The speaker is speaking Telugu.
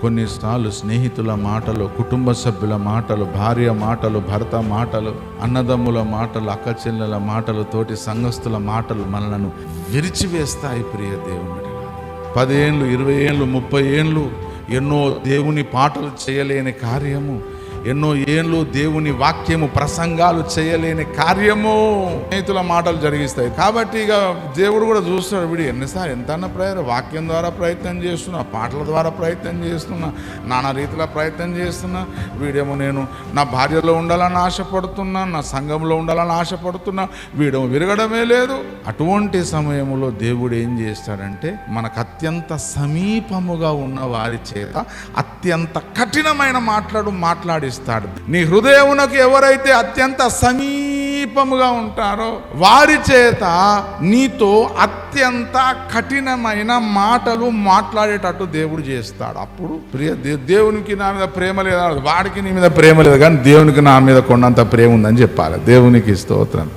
కొన్నిసార్లు స్నేహితుల మాటలు, కుటుంబ సభ్యుల మాటలు, భార్య మాటలు, భర్త మాటలు, అన్నదమ్ముల మాటలు, అక్కచెల్లెల మాటలు, తోటి సంఘస్థుల మాటలు మనలను విరిచివేస్తాయి. ప్రియ దేవుని 10 ఏళ్ళు, 20 ఏళ్ళు, 30 ఏళ్ళు ఎన్నో దేవుని పాటలు చేయలేని కార్యము, ఎన్నో ఏళ్ళు దేవుని వాక్యము ప్రసంగాలు చేయలేని కార్యము స్నేహితుల మాటలు జరిగిస్తాయి. కాబట్టి ఇక దేవుడు కూడా చూస్తాడు, వీడు ఎన్నిసార్లు ఎంతన్నా వాక్యం ద్వారా ప్రయత్నం చేస్తున్నా, పాటల ద్వారా ప్రయత్నం చేస్తున్నా, నానా రీతిలో ప్రయత్నం చేస్తున్నా, వీడేమో నేను నా భార్యలో ఉండాలని ఆశపడుతున్నా, నా సంఘంలో ఉండాలని ఆశపడుతున్నా, వీడేమో విరగడమే లేదు. అటువంటి సమయంలో దేవుడు ఏం చేస్తాడంటే మనకు అత్యంత సమీపముగా ఉన్న వారి చేత అత్యంత కఠినమైన మాట్లాడిస్తాడు. నీ హృదయమునకు ఎవరైతే అత్యంత సమీపముగా ఉంటారో వారి చేత నీతో అత్యంత కఠినమైన మాటలు మాట్లాడేటట్టు దేవుడు చేస్తాడు. అప్పుడు ప్రియ దేవునికి నా మీద ప్రేమ లేదా, వాడికి నీ మీద ప్రేమ లేదు, కానీ దేవునికి నా మీద కొండంత ప్రేమ ఉందని చెప్పాలి. దేవునికి స్తోత్రం.